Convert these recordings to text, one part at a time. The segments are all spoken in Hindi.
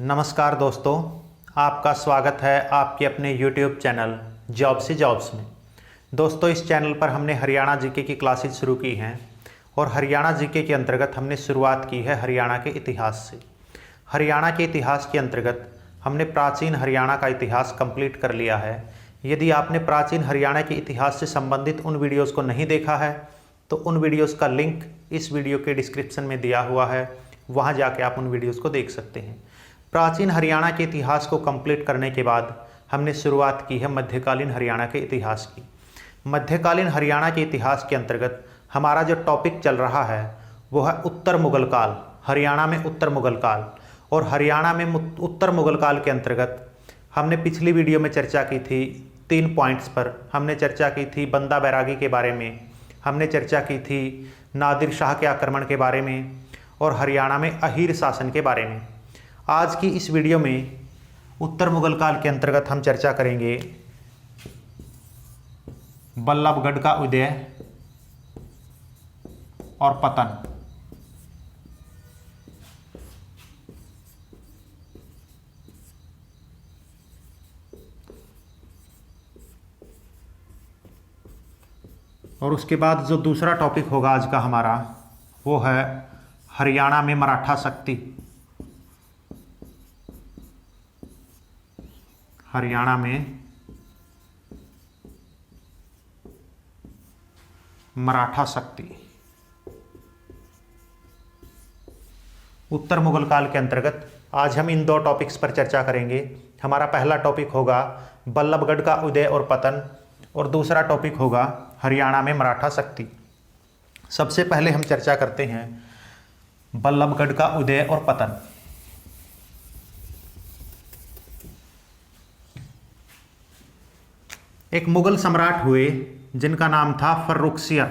नमस्कार दोस्तों, आपका स्वागत है आपके अपने YouTube चैनल जॉब से जॉब्स में। दोस्तों, इस चैनल पर हमने हरियाणा जीके की क्लासेज शुरू की हैं और हरियाणा जीके के अंतर्गत हमने शुरुआत की है हरियाणा के इतिहास से। हरियाणा के इतिहास के अंतर्गत हमने प्राचीन हरियाणा का इतिहास कंप्लीट कर लिया है। यदि आपने प्राचीन हरियाणा के इतिहास से संबंधित उन वीडियोज़ को नहीं देखा है तो उन वीडियोज़ का लिंक इस वीडियो के डिस्क्रिप्शन में दिया हुआ है, वहाँ जाके आप उन वीडियोज़ को देख सकते हैं। प्राचीन हरियाणा के इतिहास को कंप्लीट करने के बाद हमने शुरुआत की है मध्यकालीन हरियाणा के इतिहास की। मध्यकालीन हरियाणा के इतिहास के अंतर्गत हमारा जो टॉपिक चल रहा है वो है उत्तर मुगल काल। हरियाणा में उत्तर मुगल काल, और हरियाणा में उत्तर मुगल काल के अंतर्गत हमने पिछली वीडियो में चर्चा की थी 3 पॉइंट्स पर। हमने चर्चा की थी बंदा बैरागी के बारे में, हमने चर्चा की थी नादिर शाह के आक्रमण के बारे में और हरियाणा में अहीर शासन के बारे में। आज की इस वीडियो में उत्तर मुगल काल के अंतर्गत हम चर्चा करेंगे बल्लभगढ़ का उदय और पतन। और उसके बाद जो दूसरा टॉपिक होगा आज का हमारा वो है हरियाणा में मराठा शक्ति। हरियाणा में मराठा शक्ति। उत्तर मुगल काल के अंतर्गत आज हम इन 2 टॉपिक्स पर चर्चा करेंगे। हमारा पहला टॉपिक होगा बल्लभगढ़ का उदय और पतन, और दूसरा टॉपिक होगा हरियाणा में मराठा शक्ति। सबसे पहले हम चर्चा करते हैं बल्लभगढ़ का उदय और पतन। एक मुगल सम्राट हुए जिनका नाम था फर्रुखसियर।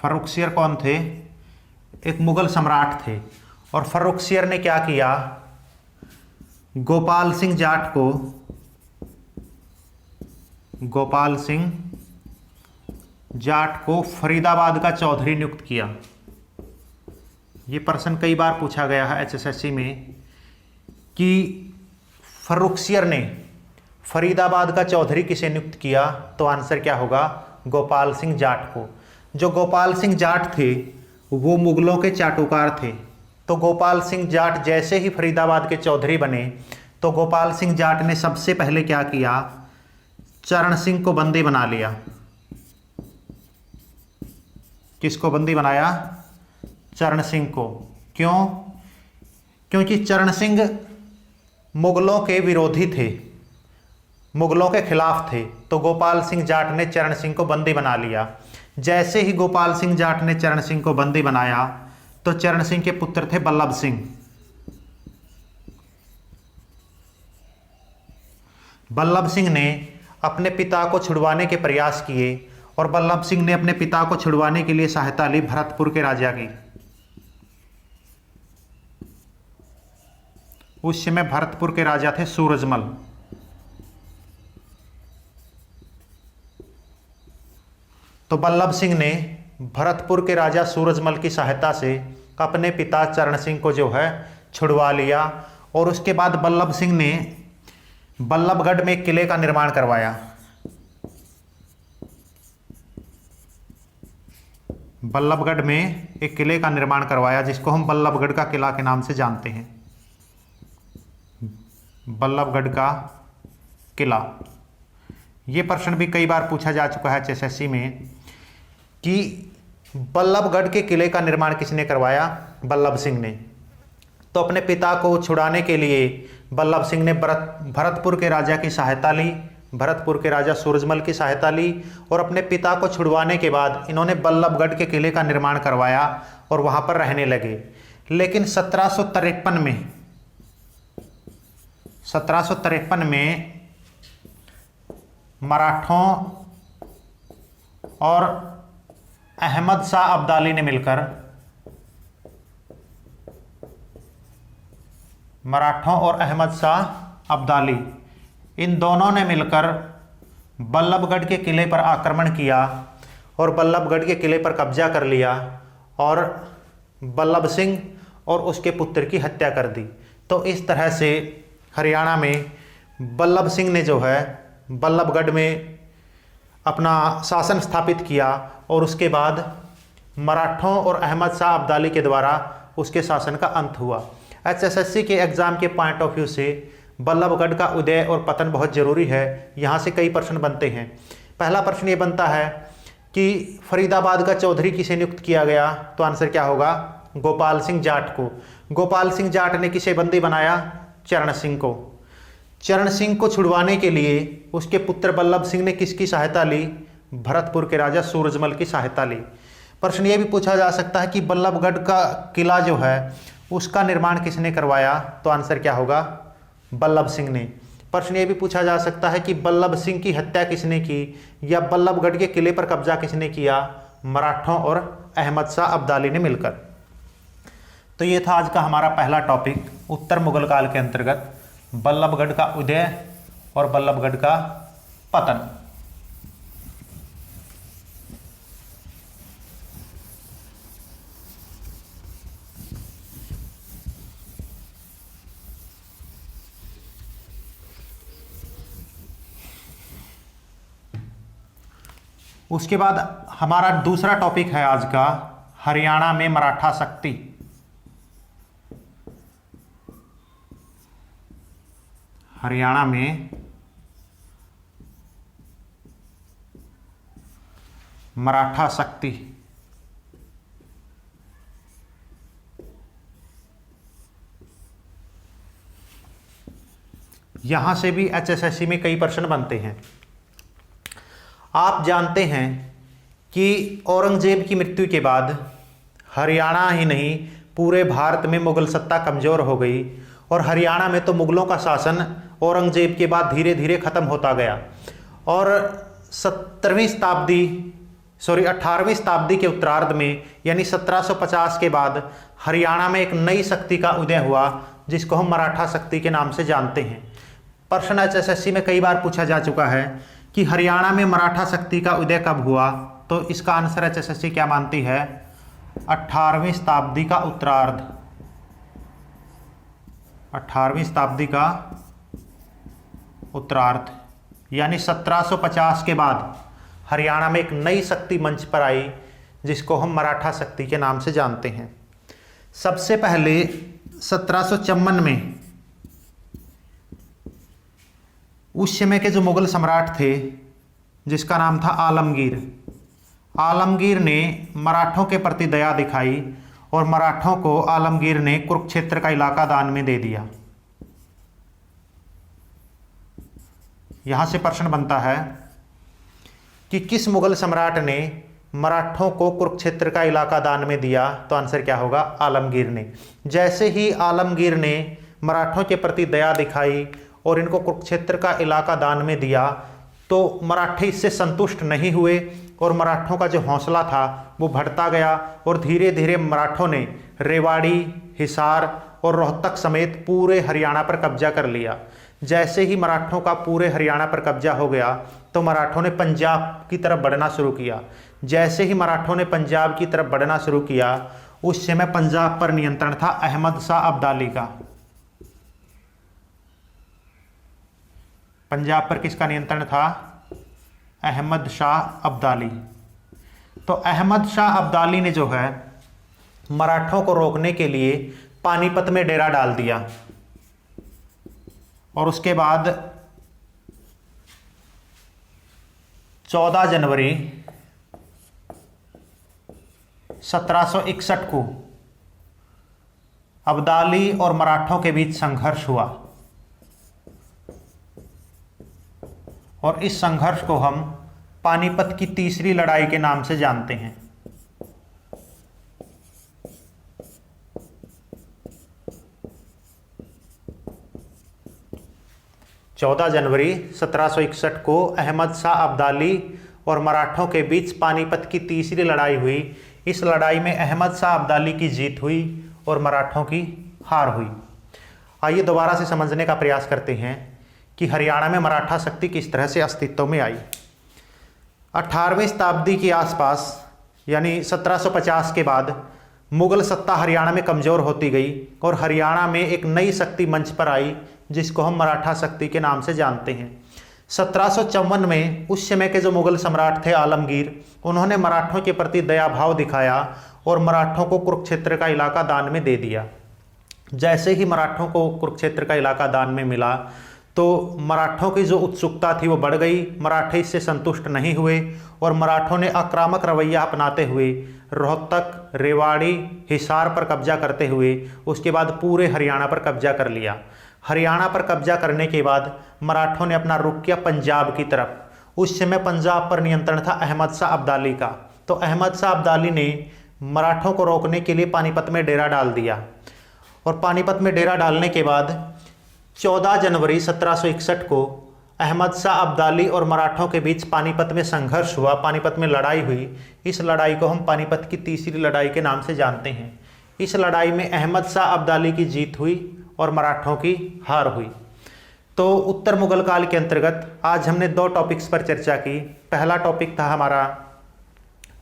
फर्रुखसियर कौन थे? एक मुगल सम्राट थे। और फर्रुखसियर ने क्या किया, गोपाल सिंह जाट को फरीदाबाद का चौधरी नियुक्त किया। ये प्रश्न कई बार पूछा गया है एचएसएससी में कि फर्रुखसियर ने फरीदाबाद का चौधरी किसे नियुक्त किया, तो आंसर क्या होगा, गोपाल सिंह जाट को। जो गोपाल सिंह जाट थे वो मुगलों के चाटुकार थे। तो गोपाल सिंह जाट जैसे ही फरीदाबाद के चौधरी बने तो गोपाल सिंह जाट ने सबसे पहले क्या किया, चरण सिंह को बंदी बना लिया। किसको बंदी बनाया? चरण सिंह को। क्यों? क्योंकि चरण सिंह मुगलों के विरोधी थे, मुगलों के खिलाफ थे। तो गोपाल सिंह जाट ने चरण सिंह को बंदी बना लिया। जैसे ही गोपाल सिंह जाट ने चरण सिंह को बंदी बनाया तो चरण सिंह के पुत्र थे बल्लभ सिंह। बल्लभ सिंह ने अपने पिता को छुड़वाने के प्रयास किए और बल्लभ सिंह ने अपने पिता को छुड़वाने के लिए सहायता ली भरतपुर के राजा की। उस समय भरतपुर के राजा थे सूरजमल। तो बल्लभ सिंह ने भरतपुर के राजा सूरजमल की सहायता से अपने पिता चरण सिंह को जो है छुड़वा लिया। और उसके बाद बल्लभ सिंह ने बल्लभगढ़ में एक किले का निर्माण करवाया। बल्लभगढ़ में एक किले का निर्माण करवाया जिसको हम बल्लभगढ़ का किला के नाम से जानते हैं। बल्लभगढ़ का किला। ये प्रश्न भी कई बार पूछा जा चुका है एचएसएससी में कि बल्लभगढ़ के किले का निर्माण किसने करवाया? बल्लभ सिंह ने। तो अपने पिता को छुड़ाने के लिए बल्लभ सिंह ने भरतपुर के राजा की सहायता ली, भरतपुर के राजा सूरजमल की सहायता ली, और अपने पिता को छुड़वाने के बाद इन्होंने बल्लभगढ़ के किले का निर्माण करवाया और वहाँ पर रहने लगे। लेकिन 1753 में मराठों और अहमद शाह अब्दाली ने मिलकर इन दोनों ने मिलकर बल्लभगढ़ के किले पर आक्रमण किया और बल्लभगढ़ के किले पर कब्जा कर लिया और बल्लभ सिंह और उसके पुत्र की हत्या कर दी। तो इस तरह से हरियाणा में बल्लभ सिंह ने जो है बल्लभगढ़ में अपना शासन स्थापित किया और उसके बाद मराठों और अहमद शाह अब्दाली के द्वारा उसके शासन का अंत हुआ। एचएसएससी के एग्ज़ाम के पॉइंट ऑफ व्यू से बल्लभगढ़ का उदय और पतन बहुत ज़रूरी है। यहाँ से कई प्रश्न बनते हैं। पहला प्रश्न ये बनता है कि फरीदाबाद का चौधरी किसे नियुक्त किया गया? तो आंसर क्या होगा? गोपाल सिंह जाट को। गोपाल सिंह जाट ने किसे बंदी बनाया? चरण सिंह को। चरण सिंह को छुड़वाने के लिए उसके पुत्र बल्लभ सिंह ने किसकी सहायता ली? भरतपुर के राजा सूरजमल की सहायता ली। प्रश्न ये भी पूछा जा सकता है कि बल्लभगढ़ का किला जो है उसका निर्माण किसने करवाया? तो आंसर क्या होगा? बल्लभ सिंह ने। प्रश्न ये भी पूछा जा सकता है कि बल्लभ सिंह की हत्या किसने की या बल्लभगढ़ के किले पर कब्जा किसने किया? मराठों और अहमद शाह अब्दाली ने मिलकर। तो ये था आज का हमारा पहला टॉपिक, उत्तर मुगल काल के अंतर्गत बल्लभगढ़ का उदय और बल्लभगढ़ का पतन। उसके बाद हमारा दूसरा टॉपिक है आज का, हरियाणा में मराठा शक्ति। हरियाणा में मराठा शक्ति। यहां से भी एचएसएससी में कई प्रश्न बनते हैं। आप जानते हैं कि औरंगजेब की मृत्यु के बाद हरियाणा ही नहीं पूरे भारत में मुगल सत्ता कमज़ोर हो गई और हरियाणा में तो मुगलों का शासन औरंगजेब के बाद धीरे धीरे ख़त्म होता गया और 18वीं शताब्दी के उत्तरार्ध में यानी 1750 के बाद हरियाणा में एक नई शक्ति का उदय हुआ जिसको हम मराठा शक्ति के नाम से जानते हैं। प्रश्न एचएसएससी में कई बार पूछा जा चुका है कि हरियाणा में मराठा शक्ति का उदय कब हुआ? तो इसका आंसर एचएसएससी क्या मानती है? 18वीं शताब्दी का उत्तरार्ध। 18वीं शताब्दी का उत्तरार्ध यानी 1750 के बाद हरियाणा में एक नई शक्ति मंच पर आई जिसको हम मराठा शक्ति के नाम से जानते हैं। सबसे पहले 1754 में उस समय के जो मुगल सम्राट थे जिसका नाम था आलमगीर ने मराठों के प्रति दया दिखाई और मराठों को आलमगीर ने कुरुक्षेत्र का इलाका दान में दे दिया। यहां से प्रश्न बनता है कि किस मुगल सम्राट ने मराठों को कुरुक्षेत्र का इलाका दान में दिया? तो आंसर क्या होगा? आलमगीर ने। जैसे ही आलमगीर ने मराठों के प्रति दया दिखाई और इनको कुरुक्षेत्र का इलाका दान में दिया तो मराठे इससे संतुष्ट नहीं हुए और मराठों का जो हौसला था वो बढ़ता गया और धीरे धीरे मराठों ने रेवाड़ी, हिसार और रोहतक समेत पूरे हरियाणा पर कब्जा कर लिया। जैसे ही मराठों का पूरे हरियाणा पर कब्जा हो गया तो मराठों ने पंजाब की तरफ बढ़ना शुरू किया। जैसे ही मराठों ने पंजाब की तरफ बढ़ना शुरू किया उस समय पंजाब पर नियंत्रण था अहमद शाह अब्दाली का। पंजाब पर किसका नियंत्रण था? अहमद शाह अब्दाली। तो अहमद शाह अब्दाली ने जो है मराठों को रोकने के लिए पानीपत में डेरा डाल दिया और उसके बाद 14 जनवरी 1761 को अब्दाली और मराठों के बीच संघर्ष हुआ और इस संघर्ष को हम पानीपत की तीसरी लड़ाई के नाम से जानते हैं। चौदह जनवरी 1761 को अहमद शाह अब्दाली और मराठों के बीच पानीपत की तीसरी लड़ाई हुई। इस लड़ाई में अहमद शाह अब्दाली की जीत हुई और मराठों की हार हुई। आइए दोबारा से समझने का प्रयास करते हैं कि हरियाणा में मराठा शक्ति किस तरह से अस्तित्व में आई। 18वीं शताब्दी के आसपास यानी 1750 के बाद मुगल सत्ता हरियाणा में कमज़ोर होती गई और हरियाणा में एक नई शक्ति मंच पर आई जिसको हम मराठा शक्ति के नाम से जानते हैं। 1754 में उस समय के जो मुगल सम्राट थे आलमगीर, उन्होंने मराठों के प्रति दया भाव दिखाया और मराठों को कुरुक्षेत्र का इलाका दान में दे दिया। जैसे ही मराठों को कुरुक्षेत्र का इलाका दान में मिला तो मराठों की जो उत्सुकता थी वो बढ़ गई। मराठे इससे संतुष्ट नहीं हुए और मराठों ने आक्रामक रवैया अपनाते हुए रोहतक, रेवाड़ी, हिसार पर कब्जा करते हुए उसके बाद पूरे हरियाणा पर कब्जा कर लिया। हरियाणा पर कब्जा करने के बाद मराठों ने अपना रुख किया पंजाब की तरफ। उस समय पंजाब पर नियंत्रण था अहमद शाह अब्दाली का। तो अहमद शाह अब्दाली ने मराठों को रोकने के लिए पानीपत में डेरा डाल दिया और पानीपत में डेरा डालने के बाद 14 जनवरी 1761 को अहमद शाह अब्दाली और मराठों के बीच पानीपत में संघर्ष हुआ, पानीपत में लड़ाई हुई। इस लड़ाई को हम पानीपत की तीसरी लड़ाई के नाम से जानते हैं। इस लड़ाई में अहमद शाह अब्दाली की जीत हुई और मराठों की हार हुई। तो उत्तर मुगल काल के अंतर्गत आज हमने 2 टॉपिक्स पर चर्चा की। पहला टॉपिक था हमारा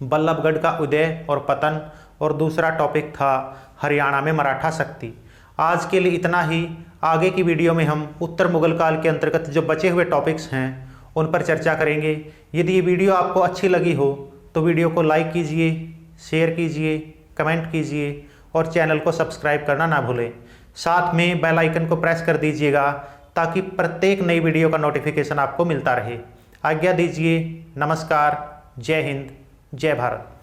बल्लभगढ़ का उदय और पतन और दूसरा टॉपिक था हरियाणा में मराठा शक्ति। आज के लिए इतना ही। आगे की वीडियो में हम उत्तर मुगल काल के अंतर्गत जो बचे हुए टॉपिक्स हैं उन पर चर्चा करेंगे। यदि ये वीडियो आपको अच्छी लगी हो तो वीडियो को लाइक कीजिए, शेयर कीजिए, कमेंट कीजिए और चैनल को सब्सक्राइब करना ना भूलें। साथ में बेल आइकन को प्रेस कर दीजिएगा ताकि प्रत्येक नई वीडियो का नोटिफिकेशन आपको मिलता रहे। आज्ञा दीजिए। नमस्कार। जय हिंद, जय भारत।